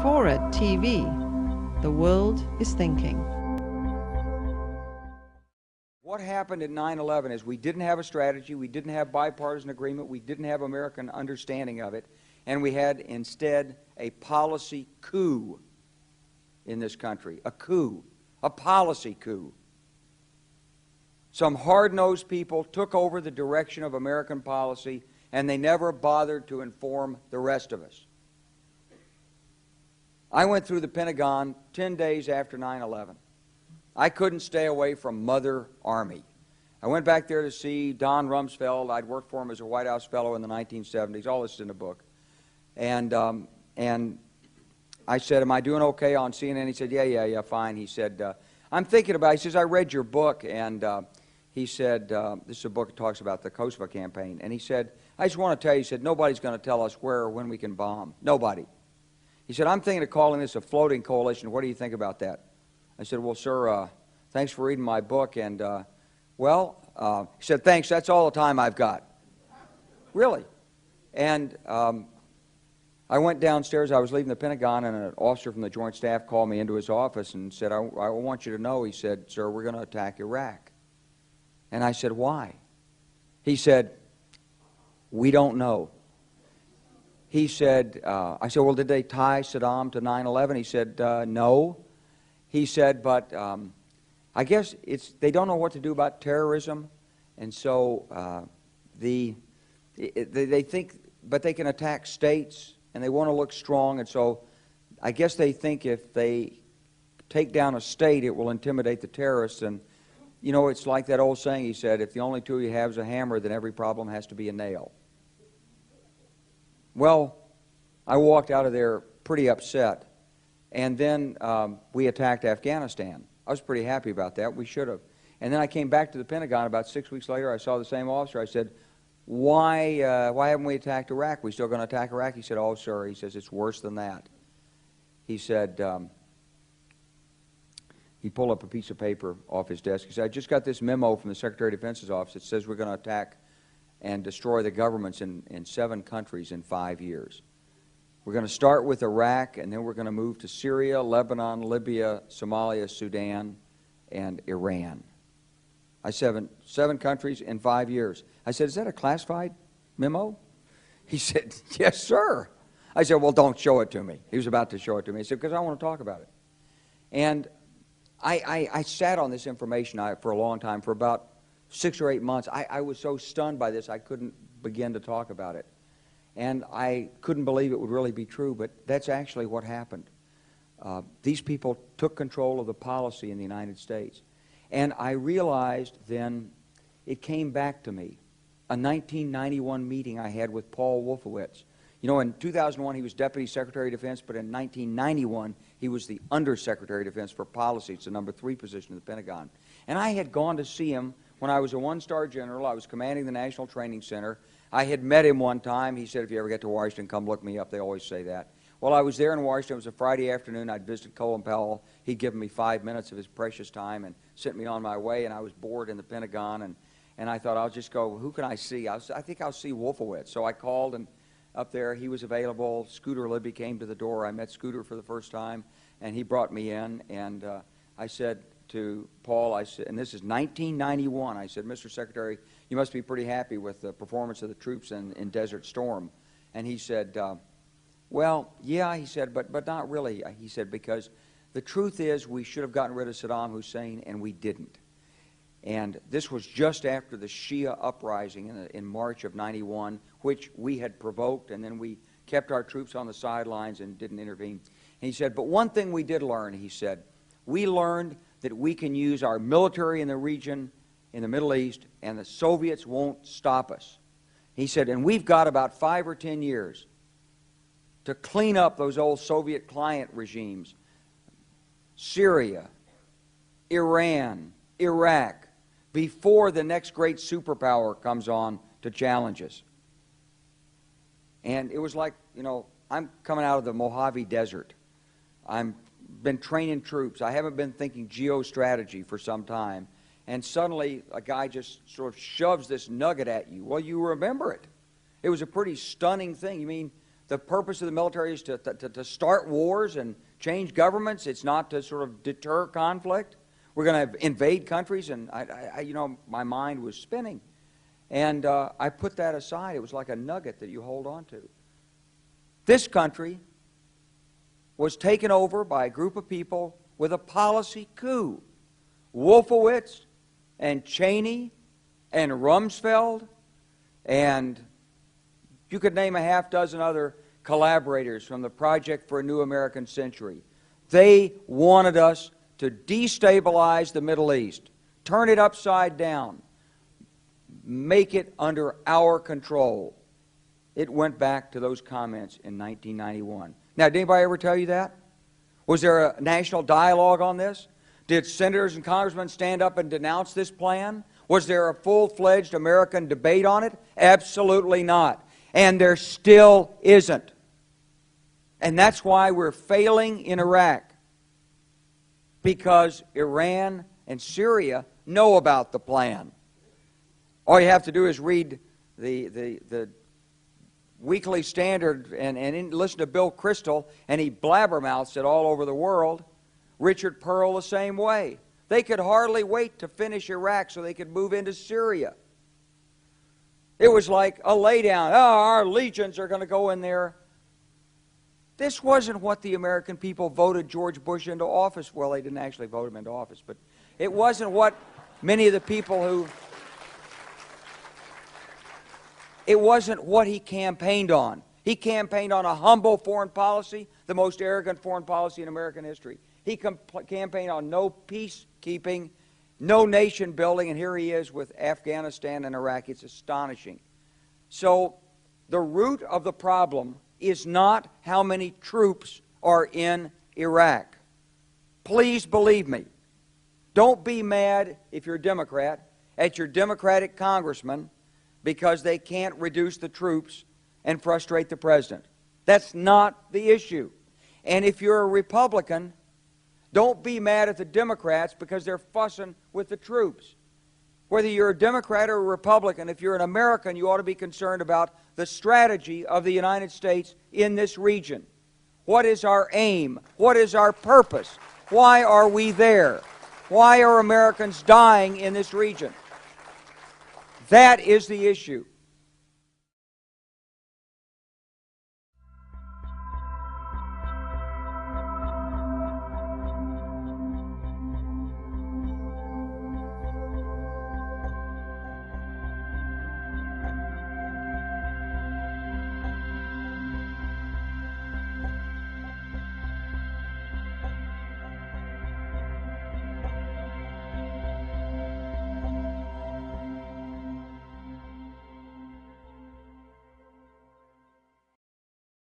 Forward TV. The world is thinking. What happened at 9/11 is we didn't have a strategy, we didn't have bipartisan agreement, we didn't have American understanding of it, and we had instead a policy coup in this country. A coup. A policy coup. Some hard-nosed people took over the direction of American policy, and they never bothered to inform the rest of us. I went through the Pentagon 10 days after 9/11. I couldn't stay away from Mother Army. I went back there to see Don Rumsfeld. I'd worked for him as a White House fellow in the 1970s. All this is in the book. And I said, am I doing okay on CNN? He said, yeah, fine. He said, I'm thinking about it. He says, I read your book. And he said, this is a book that talks about the Kosovo campaign. And he said, I just want to tell you, he said, nobody's going to tell us where or when we can bomb. Nobody. He said, I'm thinking of calling this a floating coalition. What do you think about that? I said, well, sir, thanks for reading my book. And, he said, thanks, that's all the time I've got. Really. And I went downstairs. I was leaving the Pentagon, and an officer from the Joint Staff called me into his office and said, I want you to know, he said, sir, we're going to attack Iraq. And I said, why? He said, we don't know. He said, I said, well, did they tie Saddam to 9/11? He said, no. He said, but I guess they don't know what to do about terrorism, and so they think, but they can attack states, and they want to look strong, and so I guess they think if they take down a state, it will intimidate the terrorists. And you know, it's like that old saying, he said, if the only tool you have is a hammer, then every problem has to be a nail. Well, I walked out of there pretty upset. And then we attacked Afghanistan. I was pretty happy about that. We should have. And then I came back to the Pentagon about 6 weeks later. I saw the same officer. I said, why haven't we attacked Iraq? We still going to attack Iraq? He said, oh, sir. He says, it's worse than that. He said, he pulled up a piece of paper off his desk. He said, I just got this memo from the Secretary of Defense's office that says we're going to attack and destroy the governments in 7 countries in 5 years. We're going to start with Iraq, and then we're going to move to Syria, Lebanon, Libya, Somalia, Sudan, and Iran. I said, 7 countries in 5 years. I said, is that a classified memo? He said, yes, sir. I said, well, don't show it to me. He was about to show it to me. He said, because I want to talk about it. And I sat on this information for a long time, for about 6 or 8 months. I was so stunned by this, I couldn't begin to talk about it. And I couldn't believe it would really be true, but that's actually what happened. These people took control of the policy in the United States. And I realized then, it came back to me, a 1991 meeting I had with Paul Wolfowitz. You know, in 2001 he was Deputy Secretary of Defense, but in 1991 he was the Undersecretary of Defense for Policy. It's the number 3 position in the Pentagon. And I had gone to see him when I was a 1-star general. I was commanding the National Training Center. I had met him one time. He said, if you ever get to Washington, come look me up. They always say that. Well, I was there in Washington. It was a Friday afternoon. I'd visited Colin Powell. He'd given me 5 minutes of his precious time and sent me on my way, and I was bored in the Pentagon, and I thought, I'll just go, who can I see? I think I'll see Wolfowitz. So I called, and up there, he was available. Scooter Libby came to the door. I met Scooter for the first time, and he brought me in, and I said to Paul, I said, and this is 1991, I said, Mr. Secretary, you must be pretty happy with the performance of the troops in Desert Storm. And he said, well, yeah, he said, but not really. He said, because the truth is we should have gotten rid of Saddam Hussein, and we didn't. And this was just after the Shia uprising in March of 91, which we had provoked, and then we kept our troops on the sidelines and didn't intervene. And he said, but one thing we did learn, he said, we learned that we can use our military in the region, in the Middle East, and the Soviets won't stop us. He said, and we've got about 5 or 10 years to clean up those old Soviet client regimes, Syria, Iran, Iraq, before the next great superpower comes on to challenge us. And it was like, you know, I'm coming out of the Mojave Desert. I've been training troops. I haven't been thinking geostrategy for some time. And suddenly a guy just sort of shoves this nugget at you. Well, you remember it. It was a pretty stunning thing. You mean the purpose of the military is to start wars and change governments. It's not to sort of deter conflict. We're going to invade countries, and my mind was spinning. And I put that aside. It was like a nugget that you hold on to. This country was taken over by a group of people with a policy coup. Wolfowitz and Cheney and Rumsfeld, and you could name a half dozen other collaborators from the Project for a New American Century. They wanted us to destabilize the Middle East, turn it upside down, make it under our control. It went back to those comments in 1991. Now, did anybody ever tell you that? Was there a national dialogue on this? Did senators and congressmen stand up and denounce this plan? Was there a full-fledged American debate on it? Absolutely not. And there still isn't. And that's why we're failing in Iraq. Because Iran and Syria know about the plan. All you have to do is read the Weekly Standard and listen to Bill Kristol, and he blabbermouths it all over the world. Richard Pearl the same way. They could hardly wait to finish Iraq so they could move into Syria. It was like a laydown. Oh, our legions are going to go in there. This wasn't what the American people voted George Bush into office. Well, they didn't actually vote him into office, but it wasn't what many of the people who... It wasn't what he campaigned on. He campaigned on a humble foreign policy, the most arrogant foreign policy in American history. He campaigned on no peacekeeping, no nation building, and here he is with Afghanistan and Iraq. It's astonishing. So the root of the problem is not how many troops are in Iraq. Please believe me. Don't be mad, if you're a Democrat, at your Democratic congressman because they can't reduce the troops and frustrate the president. That's not the issue. And if you're a Republican, don't be mad at the Democrats because they're fussing with the troops. Whether you're a Democrat or a Republican, if you're an American, you ought to be concerned about the strategy of the United States in this region. What is our aim? What is our purpose? Why are we there? Why are Americans dying in this region? That is the issue.